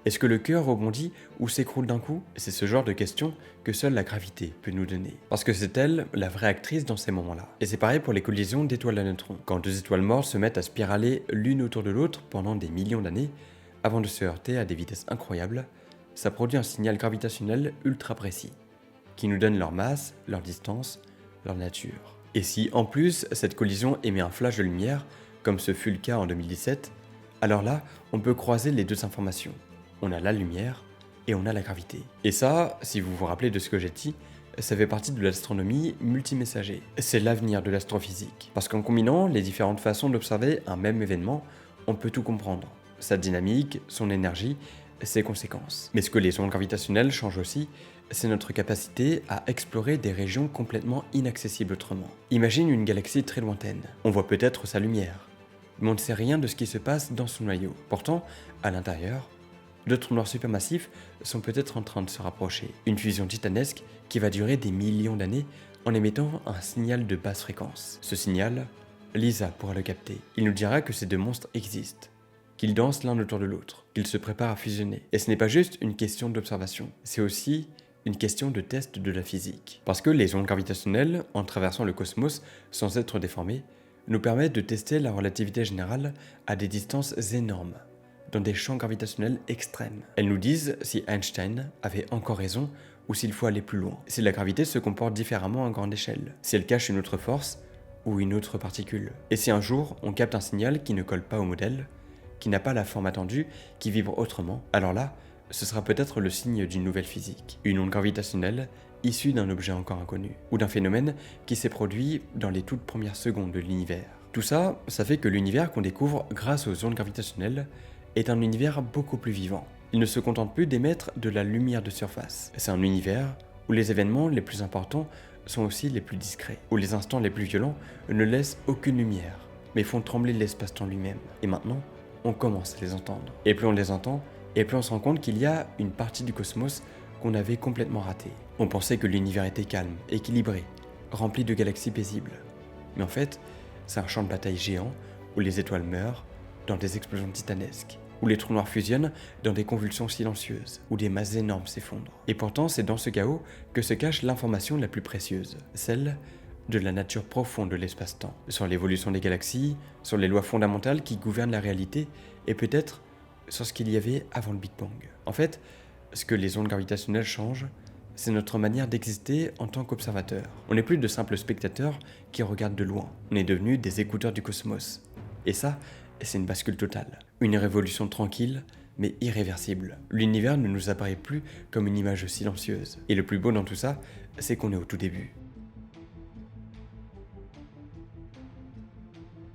Est-ce que le cœur rebondit ou s'écroule d'un coup ? C'est ce genre de questions que seule la gravité peut nous donner. Parce que c'est elle, la vraie actrice dans ces moments-là. Et c'est pareil pour les collisions d'étoiles à neutrons. Quand deux étoiles mortes se mettent à spiraler l'une autour de l'autre pendant des millions d'années, avant de se heurter à des vitesses incroyables, ça produit un signal gravitationnel ultra précis, qui nous donne leur masse, leur distance, leur nature. Et si, en plus, cette collision émet un flash de lumière, comme ce fut le cas en 2017, alors là, on peut croiser les deux informations. On a la lumière et on a la gravité. Et ça, si vous vous rappelez de ce que j'ai dit, ça fait partie de l'astronomie multimessager. C'est l'avenir de l'astrophysique. Parce qu'en combinant les différentes façons d'observer un même événement, on peut tout comprendre. Sa dynamique, son énergie, ses conséquences. Mais ce que les ondes gravitationnelles changent aussi, c'est notre capacité à explorer des régions complètement inaccessibles autrement. Imagine une galaxie très lointaine. On voit peut-être sa lumière, mais on ne sait rien de ce qui se passe dans son noyau. Pourtant, à l'intérieur, deux trous noirs supermassifs sont peut-être en train de se rapprocher. Une fusion titanesque qui va durer des millions d'années en émettant un signal de basse fréquence. Ce signal, Lisa pourra le capter. Il nous dira que ces deux monstres existent, qu'ils dansent l'un autour de l'autre, qu'ils se préparent à fusionner. Et ce n'est pas juste une question d'observation, c'est aussi une question de test de la physique. Parce que les ondes gravitationnelles, en traversant le cosmos sans être déformées, nous permettent de tester la relativité générale à des distances énormes, dans des champs gravitationnels extrêmes. Elles nous disent si Einstein avait encore raison ou s'il faut aller plus loin, si la gravité se comporte différemment à grande échelle, si elle cache une autre force ou une autre particule. Et si un jour on capte un signal qui ne colle pas au modèle, qui n'a pas la forme attendue, qui vibre autrement, alors là, ce sera peut-être le signe d'une nouvelle physique, une onde gravitationnelle issue d'un objet encore inconnu, ou d'un phénomène qui s'est produit dans les toutes premières secondes de l'univers. Tout ça, ça fait que l'univers qu'on découvre grâce aux ondes gravitationnelles est un univers beaucoup plus vivant. Il ne se contente plus d'émettre de la lumière de surface. C'est un univers où les événements les plus importants sont aussi les plus discrets, où les instants les plus violents ne laissent aucune lumière, mais font trembler l'espace-temps lui-même. Et maintenant, on commence à les entendre. Et plus on les entend, et plus on se rend compte qu'il y a une partie du cosmos qu'on avait complètement ratée. On pensait que l'univers était calme, équilibré, rempli de galaxies paisibles. Mais en fait, c'est un champ de bataille géant où les étoiles meurent dans des explosions titanesques, où les trous noirs fusionnent dans des convulsions silencieuses, où des masses énormes s'effondrent. Et pourtant, c'est dans ce chaos que se cache l'information la plus précieuse, celle de la nature profonde de l'espace-temps, sur l'évolution des galaxies, sur les lois fondamentales qui gouvernent la réalité, et peut-être sur ce qu'il y avait avant le Big Bang. En fait, ce que les ondes gravitationnelles changent, c'est notre manière d'exister en tant qu'observateur. On n'est plus de simples spectateurs qui regardent de loin, on est devenus des écouteurs du cosmos. Et ça, c'est une bascule totale. Une révolution tranquille, mais irréversible. L'univers ne nous apparaît plus comme une image silencieuse. Et le plus beau dans tout ça, c'est qu'on est au tout début.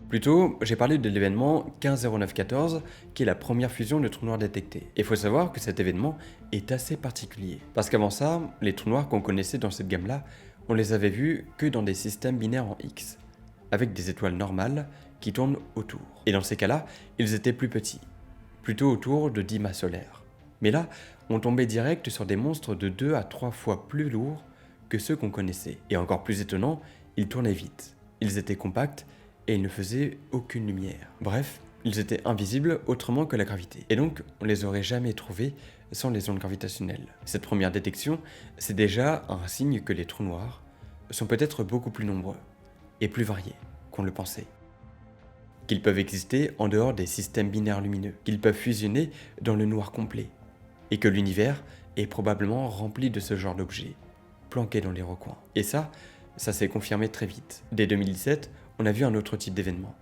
Plus tôt, j'ai parlé de l'événement 150914, qui est la première fusion de trous noirs détectée. Et il faut savoir que cet événement est assez particulier. Parce qu'avant ça, les trous noirs qu'on connaissait dans cette gamme-là, on les avait vus que dans des systèmes binaires en X, avec des étoiles normales qui tournent autour. Et dans ces cas-là, ils étaient plus petits, plutôt autour de 10 masses solaires. Mais là, on tombait direct sur des monstres de 2 à 3 fois plus lourds que ceux qu'on connaissait. Et encore plus étonnant, ils tournaient vite. Ils étaient compacts et ils ne faisaient aucune lumière. Bref, Ils étaient invisibles autrement que la gravité. Et donc, on les aurait jamais trouvés sans les ondes gravitationnelles. Cette première détection, c'est déjà un signe que les trous noirs sont peut-être beaucoup plus nombreux et plus variés qu'on le pensait. Qu'ils peuvent exister en dehors des systèmes binaires lumineux, qu'ils peuvent fusionner dans le noir complet, et que l'univers est probablement rempli de ce genre d'objets, planqués dans les recoins. Et ça s'est confirmé très vite. Dès 2017, on a vu un autre type d'événement.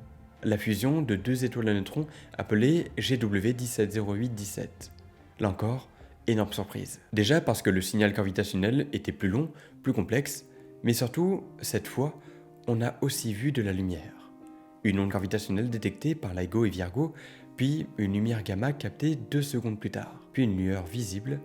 La fusion de deux étoiles à neutrons appelées GW 170817. Là encore, énorme surprise. Déjà parce que le signal gravitationnel était plus long, plus complexe, mais surtout, cette fois, on a aussi vu de la lumière. Une onde gravitationnelle détectée par LIGO et Virgo, puis une lumière gamma captée 2 secondes plus tard, puis une lueur visible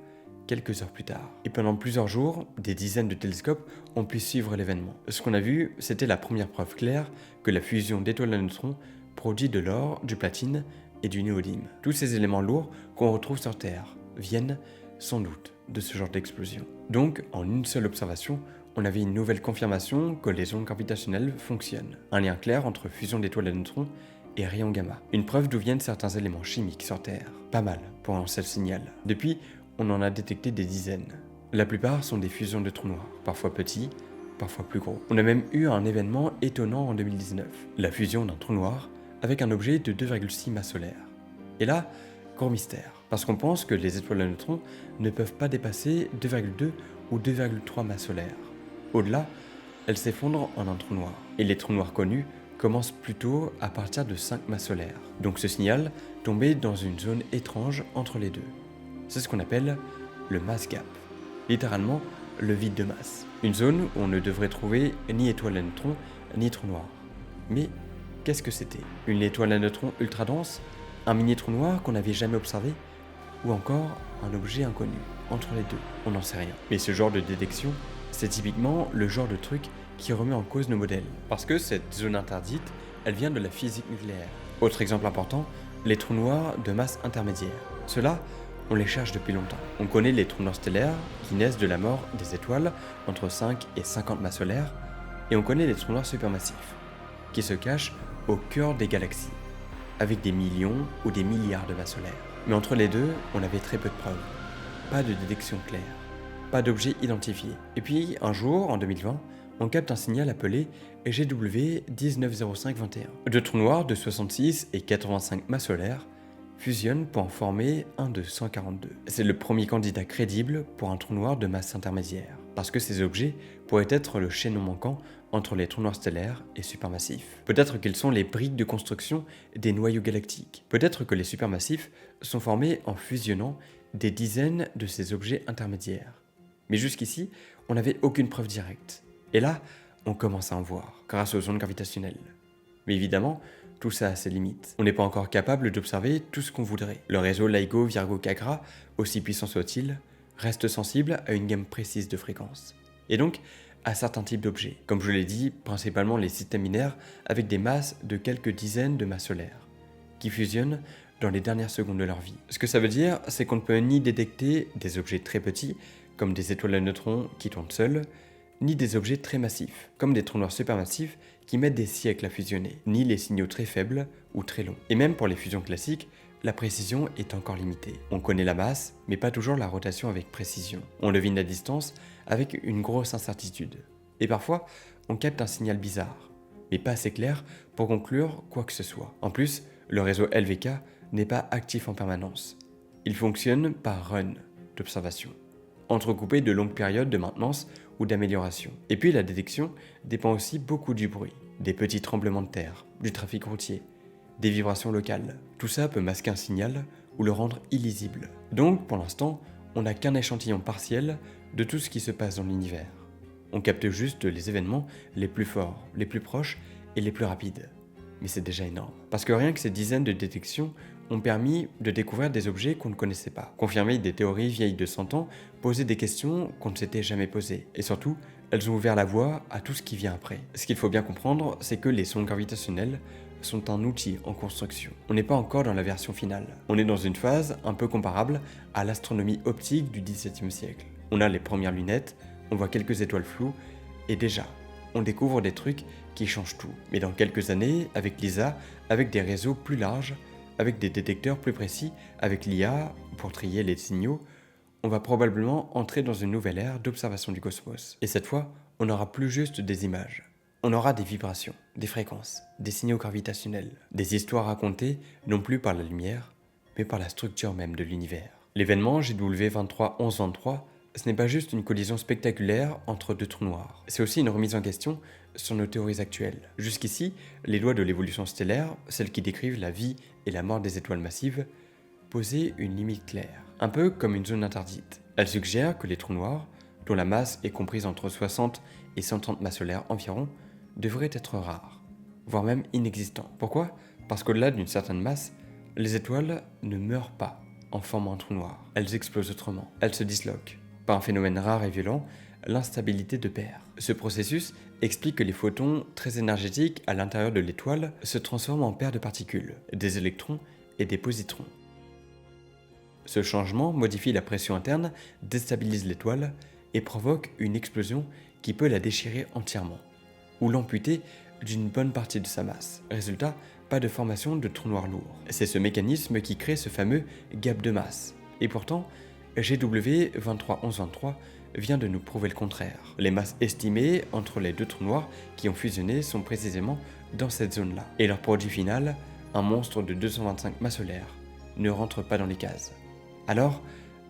quelques heures plus tard. Et pendant plusieurs jours, des dizaines de télescopes ont pu suivre l'événement. Ce qu'on a vu, c'était la première preuve claire que la fusion d'étoiles à neutrons produit de l'or, du platine et du néodyme. Tous ces éléments lourds qu'on retrouve sur Terre viennent, sans doute, de ce genre d'explosion. Donc, en une seule observation, on avait une nouvelle confirmation que les ondes gravitationnelles fonctionnent. Un lien clair entre fusion d'étoiles à neutrons et rayons gamma. Une preuve d'où viennent certains éléments chimiques sur Terre. Pas mal pour un seul signal. Depuis, on en a détecté des dizaines. La plupart sont des fusions de trous noirs, parfois petits, parfois plus gros. On a même eu un événement étonnant en 2019, la fusion d'un trou noir avec un objet de 2,6 masses solaires. Et là, gros mystère, parce qu'on pense que les étoiles à neutrons ne peuvent pas dépasser 2,2 ou 2,3 masses solaires. Au-delà, elles s'effondrent en un trou noir. Et les trous noirs connus commencent plutôt à partir de 5 masses solaires. Donc ce signal tombait dans une zone étrange entre les deux. C'est ce qu'on appelle le mass gap, littéralement le vide de masse. Une zone où on ne devrait trouver ni étoile à neutrons, ni trou noir. Mais qu'est-ce que c'était? Une étoile à neutrons ultra dense? Un mini trou noir qu'on n'avait jamais observé? Ou encore un objet inconnu? Entre les deux, on n'en sait rien. Mais ce genre de détection, c'est typiquement le genre de truc qui remet en cause nos modèles. Parce que cette zone interdite, elle vient de la physique nucléaire. Autre exemple important, les trous noirs de masse intermédiaire. Ceux-là, on les cherche depuis longtemps. On connaît les trous noirs stellaires qui naissent de la mort des étoiles entre 5 et 50 masses solaires, et on connaît les trous noirs supermassifs, qui se cachent au cœur des galaxies, avec des millions ou des milliards de masses solaires. Mais entre les deux, on avait très peu de preuves. Pas de détection claire, pas d'objet identifié. Et puis, un jour, en 2020, on capte un signal appelé GW 190521. Deux trous noirs de 66 et 85 masses solaires fusionnent pour en former un de 142. C'est le premier candidat crédible pour un trou noir de masse intermédiaire, parce que ces objets pourraient être le chaînon manquant entre les trous noirs stellaires et supermassifs. Peut-être qu'ils sont les briques de construction des noyaux galactiques. Peut-être que les supermassifs sont formés en fusionnant des dizaines de ces objets intermédiaires. Mais jusqu'ici, on n'avait aucune preuve directe. Et là, on commence à en voir, grâce aux ondes gravitationnelles. Mais évidemment, tout ça a ses limites. On n'est pas encore capable d'observer tout ce qu'on voudrait. Le réseau LIGO, Virgo, Cagra, aussi puissant soit-il, reste sensible à une gamme précise de fréquences. Et donc, à certains types d'objets. Comme je l'ai dit, principalement les systèmes binaires avec des masses de quelques dizaines de masses solaires, qui fusionnent dans les dernières secondes de leur vie. Ce que ça veut dire, c'est qu'on ne peut ni détecter des objets très petits, comme des étoiles à neutrons qui tournent seuls, ni des objets très massifs, comme des trous noirs supermassifs qui mettent des siècles à fusionner, ni les signaux très faibles ou très longs. Et même pour les fusions classiques, la précision est encore limitée. On connaît la masse, mais pas toujours la rotation avec précision. On devine la distance avec une grosse incertitude. Et parfois, on capte un signal bizarre, mais pas assez clair pour conclure quoi que ce soit. En plus, le réseau LVK n'est pas actif en permanence. Il fonctionne par run d'observation, entrecoupé de longues périodes de maintenance ou d'amélioration. Et puis la détection dépend aussi beaucoup du bruit, des petits tremblements de terre, du trafic routier, des vibrations locales. Tout ça peut masquer un signal ou le rendre illisible. Donc pour l'instant, on n'a qu'un échantillon partiel de tout ce qui se passe dans l'univers. On capte juste les événements les plus forts, les plus proches et les plus rapides. Mais c'est déjà énorme. Parce que rien que ces dizaines de détections ont permis de découvrir des objets qu'on ne connaissait pas, confirmer des théories vieilles de 100 ans, poser des questions qu'on ne s'était jamais posées. Et surtout, elles ont ouvert la voie à tout ce qui vient après. Ce qu'il faut bien comprendre, c'est que les sondes gravitationnelles sont un outil en construction. On n'est pas encore dans la version finale. On est dans une phase un peu comparable à l'astronomie optique du XVIIe siècle. On a les premières lunettes, on voit quelques étoiles floues, et déjà, on découvre des trucs qui changent tout. Mais dans quelques années, avec l'ISA, avec des réseaux plus larges, avec des détecteurs plus précis, avec l'IA pour trier les signaux, on va probablement entrer dans une nouvelle ère d'observation du cosmos. Et cette fois, on n'aura plus juste des images. On aura des vibrations, des fréquences, des signaux gravitationnels, des histoires racontées non plus par la lumière, mais par la structure même de l'univers. L'événement JW231123, ce n'est pas juste une collision spectaculaire entre deux trous noirs, c'est aussi une remise en question sur nos théories actuelles. Jusqu'ici, les lois de l'évolution stellaire, celles qui décrivent la vie et la mort des étoiles massives, posaient une limite claire, un peu comme une zone interdite. Elles suggèrent que les trous noirs, dont la masse est comprise entre 60 et 130 masses solaires environ, devraient être rares, voire même inexistants. Pourquoi ? Parce qu'au-delà d'une certaine masse, les étoiles ne meurent pas en formant un trou noir. Elles explosent autrement, elles se disloquent, par un phénomène rare et violent, l'instabilité de pair. Ce processus explique que les photons très énergétiques à l'intérieur de l'étoile se transforment en paires de particules, des électrons et des positrons. Ce changement modifie la pression interne, déstabilise l'étoile et provoque une explosion qui peut la déchirer entièrement, ou l'amputer d'une bonne partie de sa masse. Résultat, pas de formation de trou noir lourd. C'est ce mécanisme qui crée ce fameux gap de masse. Et pourtant, GW231123 vient de nous prouver le contraire. Les masses estimées entre les deux trous noirs qui ont fusionné sont précisément dans cette zone-là. Et leur produit final, un monstre de 225 masses solaires, ne rentre pas dans les cases. Alors,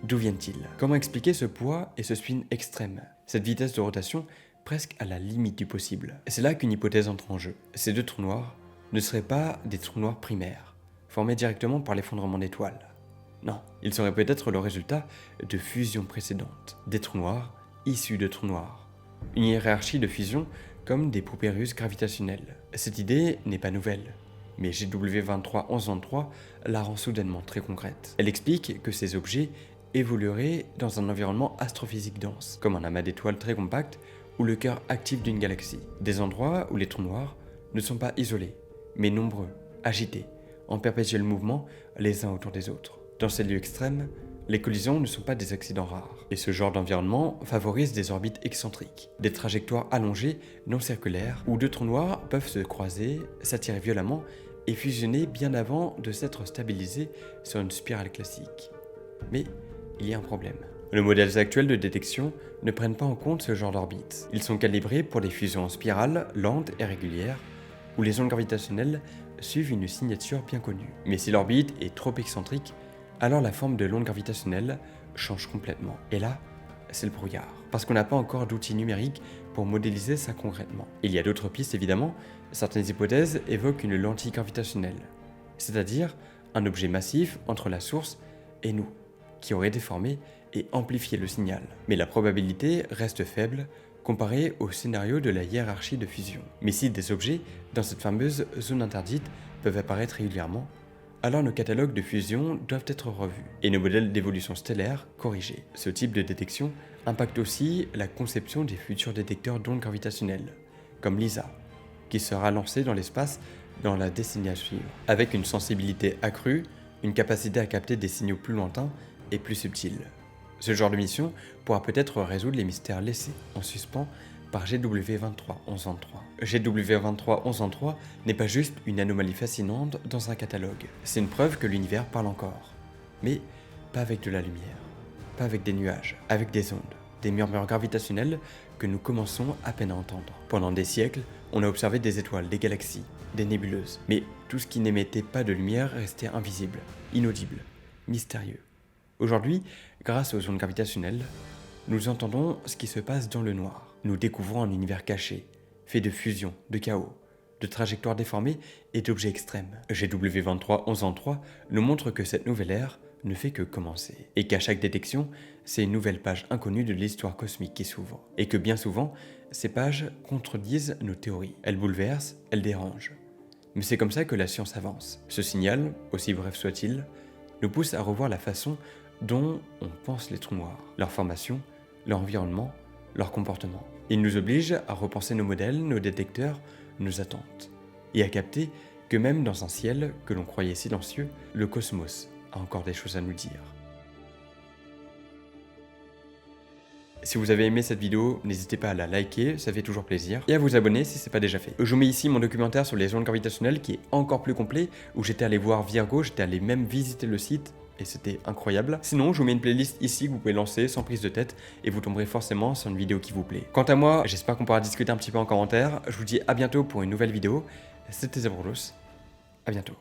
d'où viennent-ils ? Comment expliquer ce poids et ce spin extrême ? Cette vitesse de rotation presque à la limite du possible. Et c'est là qu'une hypothèse entre en jeu. Ces deux trous noirs ne seraient pas des trous noirs primaires, formés directement par l'effondrement d'étoiles. Non, ils seraient peut-être le résultat de fusions précédentes, des trous noirs issus de trous noirs. Une hiérarchie de fusion comme des poupées russes gravitationnelles. Cette idée n'est pas nouvelle, mais GW231123 la rend soudainement très concrète. Elle explique que ces objets évolueraient dans un environnement astrophysique dense, comme un amas d'étoiles très compact ou le cœur actif d'une galaxie. Des endroits où les trous noirs ne sont pas isolés, mais nombreux, agités, en perpétuel mouvement les uns autour des autres. Dans ces lieux extrêmes, les collisions ne sont pas des accidents rares. Et ce genre d'environnement favorise des orbites excentriques, des trajectoires allongées, non circulaires, où deux trous noirs peuvent se croiser, s'attirer violemment et fusionner bien avant de s'être stabilisés sur une spirale classique. Mais il y a un problème. Les modèles actuels de détection ne prennent pas en compte ce genre d'orbite. Ils sont calibrés pour des fusions en spirale, lentes et régulières, où les ondes gravitationnelles suivent une signature bien connue. Mais si l'orbite est trop excentrique, alors la forme de l'onde gravitationnelle change complètement. Et là, c'est le brouillard. Parce qu'on n'a pas encore d'outils numériques pour modéliser ça concrètement. Il y a d'autres pistes évidemment. Certaines hypothèses évoquent une lentille gravitationnelle, c'est-à-dire un objet massif entre la source et nous, qui aurait déformé et amplifié le signal. Mais la probabilité reste faible comparée au scénario de la hiérarchie de fusion. Mais si des objets dans cette fameuse zone interdite peuvent apparaître régulièrement, alors nos catalogues de fusion doivent être revus et nos modèles d'évolution stellaire corrigés. Ce type de détection impacte aussi la conception des futurs détecteurs d'ondes gravitationnelles, comme l'ISA, qui sera lancé dans l'espace dans la décennie à suivre, avec une sensibilité accrue, une capacité à capter des signaux plus lointains et plus subtils. Ce genre de mission pourra peut-être résoudre les mystères laissés en suspens par GW231123. GW231123 n'est pas juste une anomalie fascinante dans un catalogue, c'est une preuve que l'univers parle encore. Mais pas avec de la lumière, pas avec des nuages, avec des ondes, des murmures gravitationnels que nous commençons à peine à entendre. Pendant des siècles, on a observé des étoiles, des galaxies, des nébuleuses, mais tout ce qui n'émettait pas de lumière restait invisible, inaudible, mystérieux. Aujourd'hui, grâce aux ondes gravitationnelles, nous entendons ce qui se passe dans le noir. Nous découvrons un univers caché, fait de fusion, de chaos, de trajectoires déformées et d'objets extrêmes. GW231123 nous montre que cette nouvelle ère ne fait que commencer, et qu'à chaque détection, c'est une nouvelle page inconnue de l'histoire cosmique qui s'ouvre, et que bien souvent, ces pages contredisent nos théories. Elles bouleversent, elles dérangent. Mais c'est comme ça que la science avance. Ce signal, aussi bref soit-il, nous pousse à revoir la façon dont on pense les trous noirs, leur formation, leur environnement, leur comportement. Il nous oblige à repenser nos modèles, nos détecteurs, nos attentes, et à capter que même dans un ciel que l'on croyait silencieux, le cosmos a encore des choses à nous dire. Si vous avez aimé cette vidéo, n'hésitez pas à la liker, ça fait toujours plaisir, et à vous abonner si c'est pas déjà fait. Je vous mets ici mon documentaire sur les ondes gravitationnelles qui est encore plus complet, où j'étais allé voir Virgo, j'étais allé même visiter le site, et c'était incroyable. Sinon, je vous mets une playlist ici que vous pouvez lancer sans prise de tête, et vous tomberez forcément sur une vidéo qui vous plaît. Quant à moi, j'espère qu'on pourra discuter un petit peu en commentaire, je vous dis à bientôt pour une nouvelle vidéo, c'était Zabroulos, à bientôt.